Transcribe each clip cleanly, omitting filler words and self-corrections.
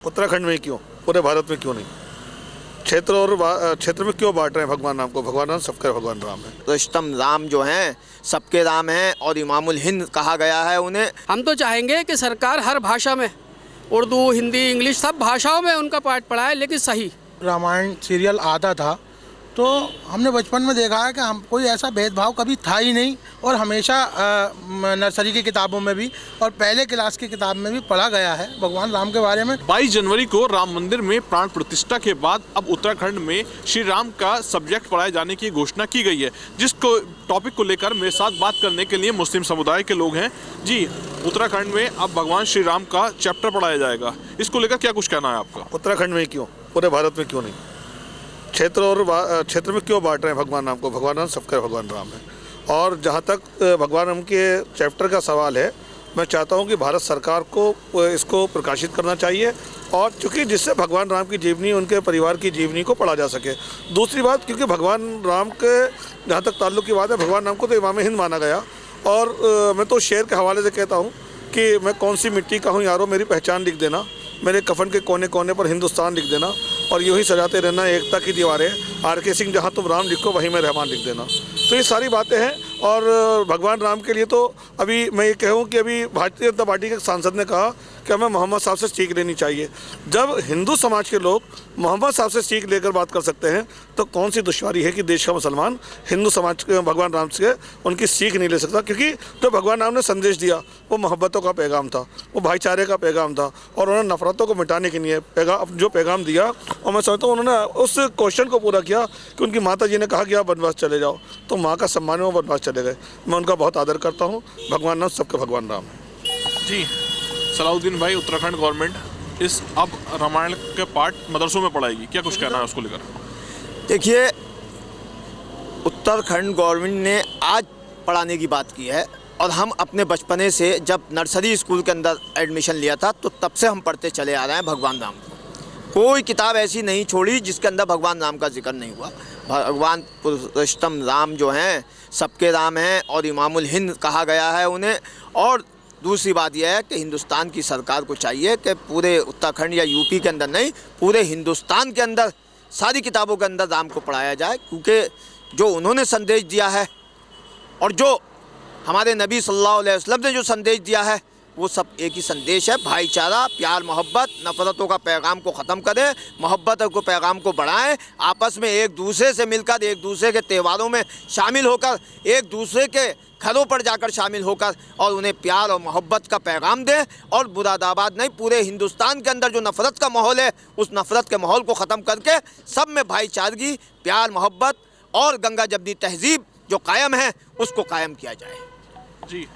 उत्तराखंड में क्यों, पूरे भारत में क्यों नहीं? क्षेत्र और क्षेत्र में क्यों बांट रहे हैं भगवान राम को? भगवान राम सबके भगवान राम है। रुस्तम राम जो हैं सबके राम हैं और इमामुल हिंद कहा गया है उन्हें। हम तो चाहेंगे कि सरकार हर भाषा में, उर्दू, हिंदी, इंग्लिश, सब भाषाओं में उनका पाठ पढ़ाए, लेकिन सही। रामायण सीरियल आता था तो हमने बचपन में देखा है कि हम कोई ऐसा भेदभाव कभी था ही नहीं, और हमेशा नर्सरी की किताबों में भी और पहले क्लास की किताब में भी पढ़ा गया है भगवान राम के बारे में। 22 जनवरी को राम मंदिर में प्राण प्रतिष्ठा के बाद अब उत्तराखंड में श्री राम का सब्जेक्ट पढ़ाए जाने की घोषणा की गई है, जिसको टॉपिक को लेकर मेरे साथ बात करने के लिए मुस्लिम समुदाय के लोग हैं। जी, उत्तराखंड में अब भगवान श्री राम का चैप्टर पढ़ाया जाएगा, इसको लेकर क्या कुछ कहना है आपका? उत्तराखंड में क्यों, पूरे भारत में क्यों नहीं? क्षेत्र और क्षेत्र में क्यों बांट रहे हैं भगवान राम को? भगवान राम सबके भगवान राम है। और जहाँ तक भगवान राम के चैप्टर का सवाल है, मैं चाहता हूँ कि भारत सरकार को इसको प्रकाशित करना चाहिए, और चूँकि जिससे भगवान राम की जीवनी, उनके परिवार की जीवनी को पढ़ा जा सके। दूसरी बात, क्योंकि भगवान राम के जहाँ तक ताल्लुक़ की बात है, भगवान राम को तो इमाम हिंद माना गया, और मैं तो शेर के हवाले से कहता हूँ कि मैं कौन सी मिट्टी का हूँ यारो, मेरी पहचान लिख देना, मेरे कफन के कोने कोने पर हिंदुस्तान लिख देना, और यूँ ही सजाते रहना एकता की दीवारें, आर.के. सिंह जहाँ तुम राम लिखो वहीं मैं रहमान लिख देना। तो ये सारी बातें हैं, और भगवान राम के लिए तो अभी मैं ये कहूँ कि अभी भारतीय जनता पार्टी के सांसद ने कहा कि हमें मोहम्मद साहब से सीख लेनी चाहिए। जब हिंदू समाज के लोग मोहम्मद साहब से सीख लेकर बात कर सकते हैं, तो कौन सी दुश्वारी है कि देश का मुसलमान हिंदू समाज के भगवान राम से उनकी सीख नहीं ले सकता? क्योंकि जो भगवान राम ने संदेश दिया वो मोहब्बतों का पैगाम था, वो भाईचारे का पैगाम था, और उन्होंने नफरतों को मिटाने के लिए जो पैगाम दिया, और मैं समझता हूँ उन्होंने उस क्वेश्चन को पूरा किया कि उनकी माता जी ने कहा कि आप वनवास चले जाओ, तो माँ का सम्मान में वो वनवास चले गए। मैं उनका बहुत आदर करता हूँ। भगवान राम सबके भगवान राम है। जी, सलाउद्दीन भाई, उत्तराखंड गवर्नमेंट इस अब रामायण के पाठ मदरसों में पढ़ाएगी, क्या कुछ कहना है उसको लेकर? देखिए, उत्तराखंड गवर्नमेंट ने आज पढ़ाने की बात की है, और हम अपने बचपने से जब नर्सरी स्कूल के अंदर एडमिशन लिया था तो तब से हम पढ़ते चले आ रहे हैं भगवान राम को। कोई किताब ऐसी नहीं छोड़ी जिसके अंदर भगवान राम का जिक्र नहीं हुआ। भगवान रुस्तम राम जो हैं सबके राम हैं और इमामुल हिंद कहा गया है उन्हें। और दूसरी बात यह है कि हिंदुस्तान की सरकार को चाहिए कि पूरे उत्तराखंड या यूपी के अंदर नहीं, पूरे हिंदुस्तान के अंदर सारी किताबों के अंदर राम को पढ़ाया जाए, क्योंकि जो उन्होंने संदेश दिया है और जो हमारे नबी सल्लल्लाहु अलैहि वसल्लम ने जो संदेश दिया है वो सब एक ही संदेश है, भाईचारा, प्यार, मोहब्बत, नफ़रतों का पैगाम को ख़त्म करें, मोहब्बत को पैगाम को बढ़ाएं, आपस में एक दूसरे से मिलकर, एक दूसरे के त्योहारों में शामिल होकर, एक दूसरे के घरों पर जाकर शामिल होकर और उन्हें प्यार और मोहब्बत का पैगाम दें। और मुरादाबाद नहीं, पूरे हिंदुस्तान के अंदर जो नफ़रत का माहौल है, उस नफ़रत के माहौल को ख़त्म करके सब में भाईचारगी, प्यार, मोहब्बत और गंगा जमनी तहजीब जो कायम है उसको कायम किया जाए। जी,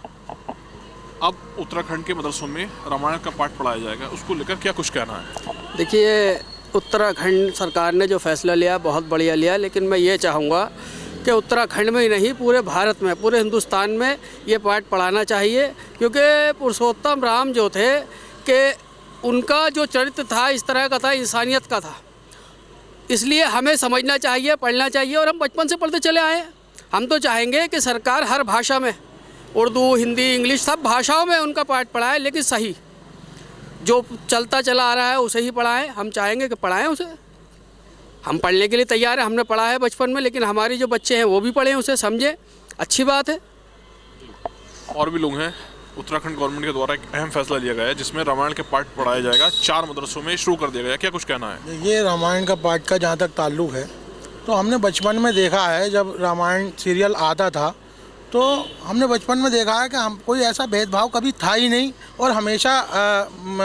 अब उत्तराखंड के मदरसों में रामायण का पाठ पढ़ाया जाएगा, उसको लेकर क्या कुछ कहना है? देखिए, उत्तराखंड सरकार ने जो फैसला लिया बहुत बढ़िया लिया, लेकिन मैं ये चाहूँगा कि उत्तराखंड में ही नहीं, पूरे भारत में, पूरे हिंदुस्तान में ये पाठ पढ़ाना चाहिए, क्योंकि पुरुषोत्तम राम जो थे कि उनका जो चरित्र था इस तरह का था, इंसानियत का था। इसलिए हमें समझना चाहिए, पढ़ना चाहिए, और हम बचपन से पढ़ते चले आए हैं। हम तो चाहेंगे कि सरकार हर भाषा में, उर्दू, हिंदी, इंग्लिश, सब भाषाओं में उनका पाठ पढ़ाए, लेकिन सही जो चलता चला आ रहा है उसे ही पढ़ाएं। हम चाहेंगे कि पढ़ाएं उसे, हम पढ़ने के लिए तैयार हैं, हमने पढ़ा है बचपन में, लेकिन हमारे जो बच्चे हैं वो भी पढ़ें, उसे समझें, अच्छी बात है। और भी लोग हैं। उत्तराखंड गवर्नमेंट के द्वारा एक अहम फैसला लिया गया है जिसमें रामायण के पाठ पढ़ाया जाएगा, 4 मदरसों में शुरू कर दिया गया, क्या कुछ कहना है? ये रामायण का पाठ का जहाँ तक ताल्लुक़ है, तो हमने बचपन में देखा है, जब रामायण सीरियल आता था तो हमने बचपन में देखा है कि हम कोई ऐसा भेदभाव कभी था ही नहीं, और हमेशा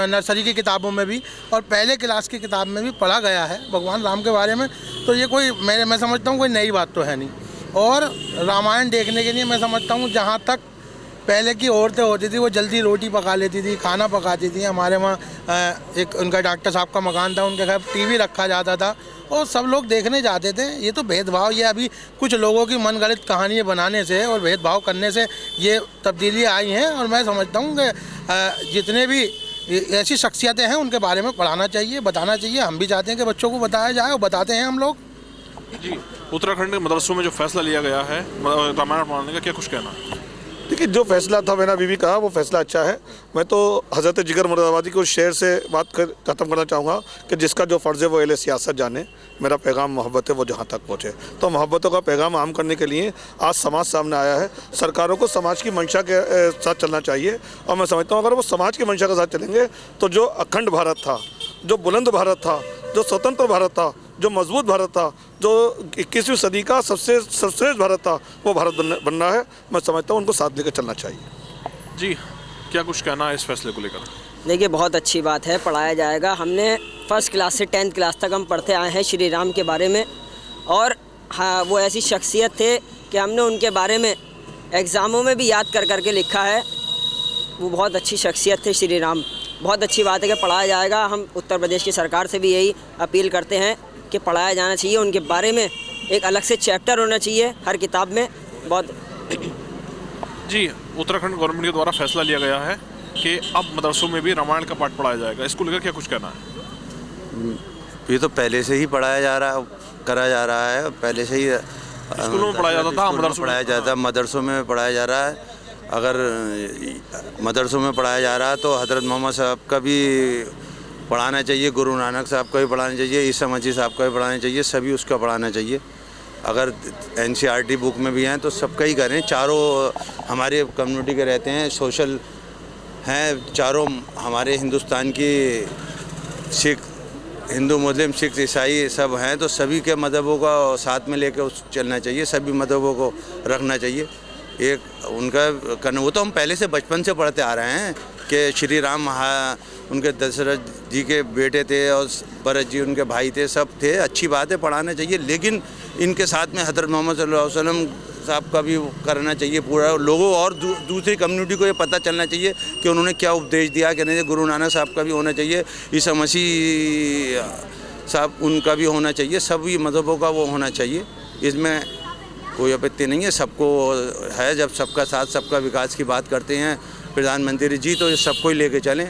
नर्सरी की किताबों में भी और पहले क्लास की किताब में भी पढ़ा गया है भगवान राम के बारे में। तो ये कोई मैं समझता हूँ कोई नई बात तो है नहीं। और रामायण देखने के लिए मैं समझता हूँ, जहाँ तक पहले की औरतें होती थी वो जल्दी रोटी पका लेती थी, खाना पकाती थी। हमारे वहाँ एक उनका डॉक्टर साहब का मकान था, उनके घर टीवी रखा जाता था और सब लोग देखने जाते थे। ये तो भेदभाव, ये अभी कुछ लोगों की मनगढ़ंत कहानियाँ बनाने से और भेदभाव करने से ये तब्दीलियाँ आई हैं। और मैं समझता हूँ कि जितने भी ऐसी शख्सियतें हैं उनके बारे में पढ़ाना चाहिए, बताना चाहिए। हम भी चाहते हैं कि बच्चों को बताया जाए, और बताते हैं हम लोग। जी, उत्तराखंड के मदरसों में जो फैसला लिया गया है रामायण पढ़ाने का, क्या कुछ कहना है? देखिए, जो फैसला था मैंने अभी भी कहा वो फैसला अच्छा है। मैं तो हज़रत जिगर मुरादाबादी को शेर से ख़त्म करना चाहूँगा कि जिसका जो फ़र्ज़ है वो अहले सियासत जाने, मेरा पैगाम मोहब्बत है वो जहाँ तक पहुँचे। तो मोहब्बतों का पैगाम आम करने के लिए आज समाज सामने आया है। सरकारों को समाज की मंशा के साथ चलना चाहिए, और मैं समझता हूँ अगर वो समाज की मंशा के साथ चलेंगे तो जो अखंड भारत था, जो बुलंद भारत था, जो स्वतंत्र भारत था, जो मजबूत भारत था, जो 21वीं सदी का सबसे सर्वश्रेष्ठ भारत था, वो भारत बनना है। मैं समझता हूँ उनको साथ लेकर चलना चाहिए। जी, क्या कुछ कहना है इस फैसले को लेकर? देखिए, बहुत अच्छी बात है, पढ़ाया जाएगा। हमने फर्स्ट क्लास से 10th क्लास तक हम पढ़ते आए हैं श्री राम के बारे में, और हाँ, वो ऐसी शख्सियत थे कि हमने उनके बारे में एग्ज़ामों में भी याद कर करके लिखा है। वो बहुत अच्छी शख्सियत थे श्री राम। बहुत अच्छी बात है कि पढ़ाया जाएगा। हम उत्तर प्रदेश की सरकार से भी यही अपील करते हैं कि पढ़ाया जाना चाहिए, उनके बारे में एक अलग से चैप्टर होना चाहिए हर किताब में। बहुत जी, उत्तराखंड गवर्नमेंट के द्वारा फैसला लिया गया है कि अब मदरसों में भी रामायण का पाठ पढ़ाया जाएगा। इसको लेकर क्या कुछ कहना है? ये तो पहले से ही पढ़ाया जा रहा, करा जा रहा है, पहले से ही स्कूलों में पढ़ाया जाता था, मदरसों में पढ़ाया जाता, मदरसों में पढ़ाया जा रहा है। अगर मदरसों में पढ़ाया जा रहा है तो हज़रत मोहम्मद साहब का भी पढ़ाना चाहिए, गुरु नानक साहब का भी पढ़ाना चाहिए, ईसा मसीह साहब का भी पढ़ाना चाहिए, सभी उसका पढ़ाना चाहिए। अगर NCERT बुक में भी हैं तो सबका ही करें। चारों हमारे कम्युनिटी के रहते हैं, सोशल हैं, चारों हमारे हिंदुस्तान की सिख, हिंदू, मुस्लिम, सिख, ईसाई सब हैं, तो सभी के मज़हबों का साथ में लेकर चलना चाहिए, सभी मज़हबों को रखना चाहिए। एक उनका वो तो हम पहले से बचपन से पढ़ते आ रहे हैं कि श्री राम उनके दशरथ जी के बेटे थे और भरत जी उनके भाई थे, सब थे। अच्छी बात है, पढ़ाना चाहिए, लेकिन इनके साथ में हज़रत मोहम्मद सल्लल्लाहु अलैहि वसल्लम साहब का भी करना चाहिए पूरा। लोगों और दूसरी कम्युनिटी को ये पता चलना चाहिए कि उन्होंने क्या उपदेश दिया कि नहीं। गुरु नानक साहब का भी होना चाहिए, ईसा मसीह साहब उनका भी होना चाहिए, सभी मज़हबों का वो होना चाहिए। इसमें कोई आपत्ति नहीं है, सबको है। जब सबका साथ सबका विकास की बात करते हैं प्रधानमंत्री जी, तो ये सबको ही लेके चलें।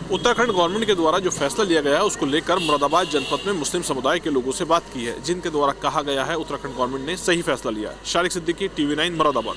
उत्तराखंड गवर्नमेंट के द्वारा जो फैसला लिया गया है उसको लेकर मुरादाबाद जनपद में मुस्लिम समुदाय के लोगों से बात की है, जिनके द्वारा कहा गया है उत्तराखंड गवर्नमेंट ने सही फैसला लिया है। शारिक सिद्दीकी, TV9 मुरादाबाद।